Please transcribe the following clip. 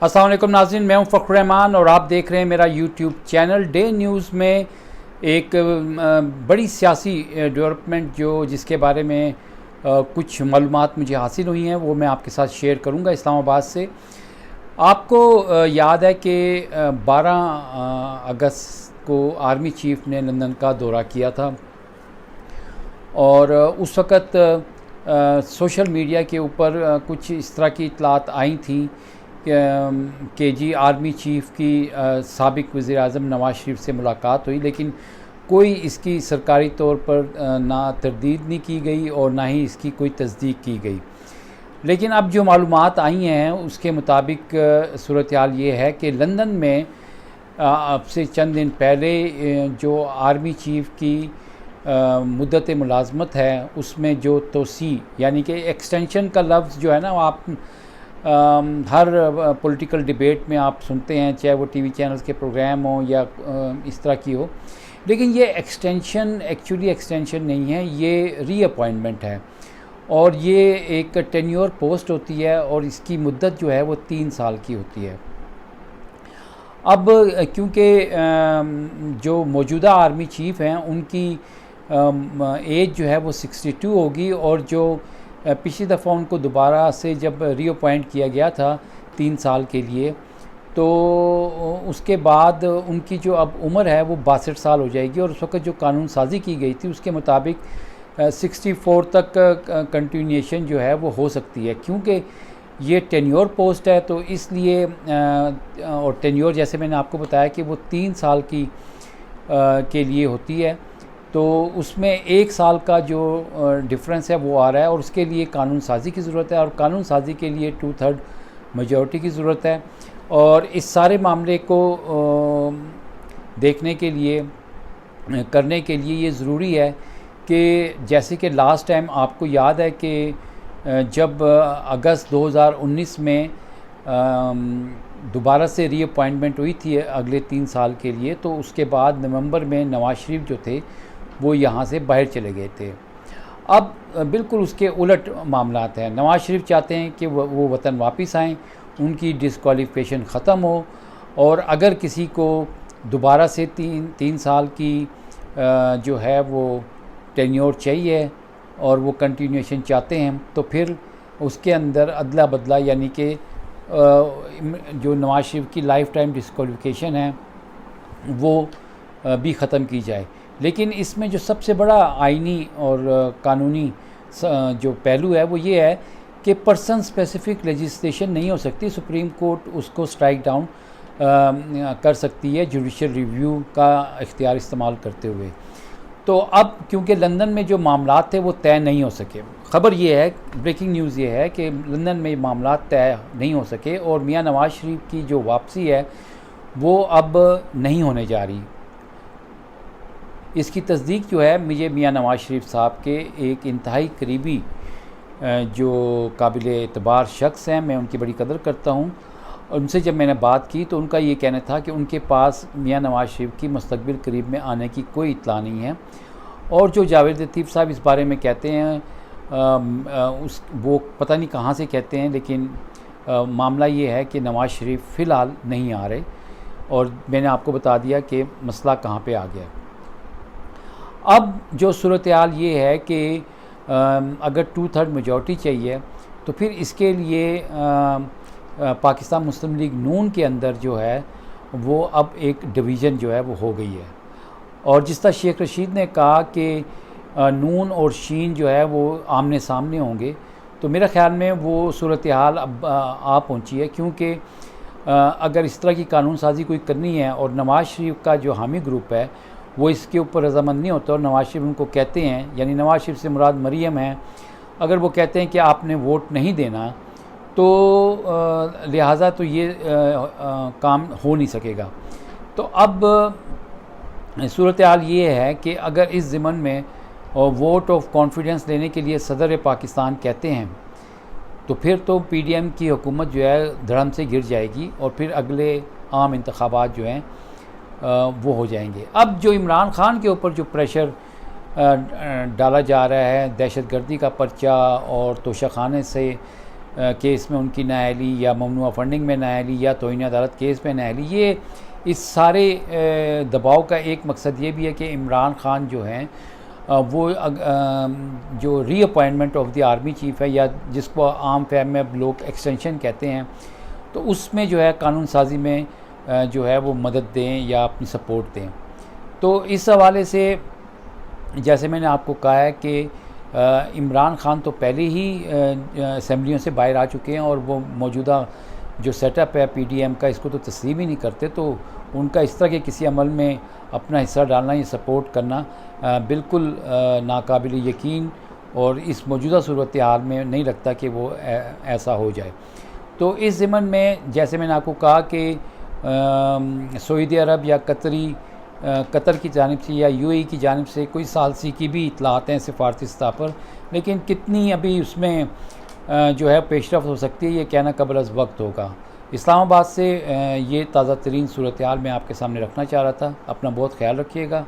अस्सलाम वालेकुम नाज़रीन, मैं हूं फ़ख्र रहमान और आप देख रहे हैं मेरा यूट्यूब चैनल। डे न्यूज़ में एक बड़ी सियासी डेवलपमेंट जिसके बारे में कुछ मालूमात मुझे हासिल हुई हैं वो मैं आपके साथ शेयर करूंगा इस्लामाबाद से। आपको याद है कि 12 अगस्त को आर्मी चीफ़ ने लंदन का दौरा किया था और उस वक़्त सोशल मीडिया के ऊपर कुछ इस तरह की इतलात आई थी कि जी आर्मी चीफ़ की साबिक़ वज़ीर-ए-आज़म नवाज़ शरीफ से मुलाकात हुई, लेकिन कोई इसकी सरकारी तौर पर ना तरदीद नहीं की गई और ना ही इसकी कोई तस्दीक की गई। लेकिन अब जो मालूमात आई हैं उसके मुताबिक सूरत हाल ये है कि लंदन में अब से चंद दिन पहले जो आर्मी चीफ़ की मुद्दत मुलाज़मत है उसमें जो तोसी यानी कि एक्सटेंशन का लफ्ज़ जो है ना, वो आप हर पॉलिटिकल डिबेट में आप सुनते हैं, चाहे वो टीवी चैनल्स के प्रोग्राम हो या इस तरह की हो। लेकिन ये एक्सटेंशन एक्चुअली एक्सटेंशन नहीं है, ये रीअपॉइंटमेंट है और ये एक टेन्योर पोस्ट होती है और इसकी मुद्दत जो है वो 3 साल की होती है। अब क्योंकि जो मौजूदा आर्मी चीफ़ हैं उनकी एज जो है वो 62 होगी और जो पिछली दफ़ा उनको दोबारा से जब रीअपॉइंट किया गया था 3 साल के लिए, तो उसके बाद उनकी जो अब उम्र है वो 62 साल हो जाएगी और उस वक़्त जो कानून साज़ी की गई थी उसके मुताबिक 64 तक कंटिन्यूएशन जो है वो हो सकती है। क्योंकि ये टेन्योर पोस्ट है तो इसलिए और टेन्योर जैसे मैंने आपको बताया कि वो 3 साल की के लिए होती है, तो उसमें 1 साल का जो डिफरेंस है वो आ रहा है और उसके लिए कानून साज़ी की ज़रूरत है और कानून साज़ी के लिए 2/3 मेजॉरिटी की ज़रूरत है। और इस सारे मामले को देखने के लिए करने के लिए ये ज़रूरी है कि जैसे कि लास्ट टाइम आपको याद है कि जब अगस्त 2019 में दोबारा से रीअपॉइंटमेंट हुई थी अगले 3 साल के लिए, तो उसके बाद नवंबर में नवाज़ शरीफ जो थे वो यहाँ से बाहर चले गए थे। अब बिल्कुल उसके उलट मामलात हैं। नवाज़ शरीफ चाहते हैं कि वो वतन वापस आएँ, उनकी डिस्क्वालिफिकेशन ख़त्म हो और अगर किसी को दोबारा से 3 साल की जो है वो टेन्योर चाहिए और वो कंटिन्यूएशन चाहते हैं तो फिर उसके अंदर अदला बदला यानी कि जो नवाज़ शरीफ की लाइफ टाइम डिस्क्वालिफिकेशन है वो भी ख़त्म की जाए। लेकिन इसमें जो सबसे बड़ा आईनी और कानूनी जो पहलू है वो ये है कि पर्सन स्पेसिफिक लेजिस्लेशन नहीं हो सकती। सुप्रीम कोर्ट उसको स्ट्राइक डाउन कर सकती है जुडिशल रिव्यू का इख्तियार इस्तेमाल करते हुए। तो अब क्योंकि लंदन में जो मामलात थे वो तय नहीं हो सके, ख़बर ये है, ब्रेकिंग न्यूज़ ये है कि लंदन में मामलात तय नहीं हो सके और मियां नवाज़ शरीफ की जो वापसी है वो अब नहीं होने जा रही। इसकी तस्दीक जो है मुझे मियां नवाज़ शरीफ साहब के एक इंतहाई करीबी जो काबिल एतबार शख्स हैं, मैं उनकी बड़ी कदर करता हूँ, उनसे जब मैंने बात की तो उनका ये कहना था कि उनके पास मियां नवाज़ शरीफ की मुस्तक़बिल करीब में आने की कोई इत्तला नहीं है। और जो जावेद लतीफ़ साहब इस बारे में कहते हैं वो पता नहीं कहाँ से कहते हैं, लेकिन मामला ये है कि नवाज़ शरीफ फ़िलहाल नहीं आ रहे और मैंने आपको बता दिया कि मसला कहाँ पे आ गया। अब जो सूरत हाल ये है कि अगर 2/3 मेजॉरिटी चाहिए तो फिर इसके लिए पाकिस्तान मुस्लिम लीग नून के अंदर जो है वो अब एक डिवीज़न जो है वो हो गई है और जिस तरह शेख रशीद ने कहा कि नून और शीन जो है वो आमने सामने होंगे, तो मेरा ख़्याल में वो सूरत हाल अब आ पहुंची है। क्योंकि अगर इस तरह की कानून साज़ी कोई करनी है और नवाज़ शरीफ का जो हामी ग्रुप है वो इसके ऊपर रज़ामंद नहीं होता और नवाज़ शरीफ उनको कहते हैं, यानी नवाज़ शरीफ से मुराद मरीम है, अगर वो कहते हैं कि आपने वोट नहीं देना तो लिहाजा तो ये काम हो नहीं सकेगा। तो अब सूरत हाल ये है कि अगर इस ज़िमन में वोट ऑफ कॉन्फिडेंस लेने के लिए सदर पाकिस्तान कहते हैं तो फिर तो पीडीएम की हुकूमत जो है धड़म से गिर जाएगी और फिर अगले आम इंतखाबात जो हैं वो हो जाएंगे। अब जो इमरान ख़ान के ऊपर जो प्रेशर डाला जा रहा है, दहशतगर्दी का पर्चा और तोशाखाने से केस में उनकी नाअहली या ममनुआ फंडिंग में नाअहली या तौहीन अदालत केस में नाअहली, ये इस सारे दबाव का एक मकसद ये भी है कि इमरान खान जो हैं वो जो reappointment of the army chief है, या जिसको आम फहम में लोग एक्सटेंशन कहते हैं, तो उसमें जो है कानून साजी में जो है वो मदद दें या अपनी सपोर्ट दें। तो इस हवाले से जैसे मैंने आपको कहा है कि इमरान खान तो पहले ही असम्बलियों से बाहर आ चुके हैं और वो मौजूदा जो सेटअप है पीडीएम का, इसको तो तस्लीम ही नहीं करते। तो उनका इस तरह के किसी अमल में अपना हिस्सा डालना या सपोर्ट करना बिल्कुल नाकाबिल यकीन, और इस मौजूदा सूरत हाल में नहीं लगता कि वो ऐसा हो जाए। तो इस ज़िमन में जैसे मैंने आपको कहा कि सऊदी अरब या कतर की जानिब से या यूएई की जानिब से कोई सालसी की भी इतलात हैं सिफारती सतह पर, लेकिन कितनी अभी उसमें जो है पेशरफ हो सकती है ये कहना कबल अज़ वक्त होगा। इस्लामाबाद से ये ताज़ा तरीन सूरत हाल मैं आपके सामने रखना चाह रहा था। अपना बहुत ख्याल रखिएगा।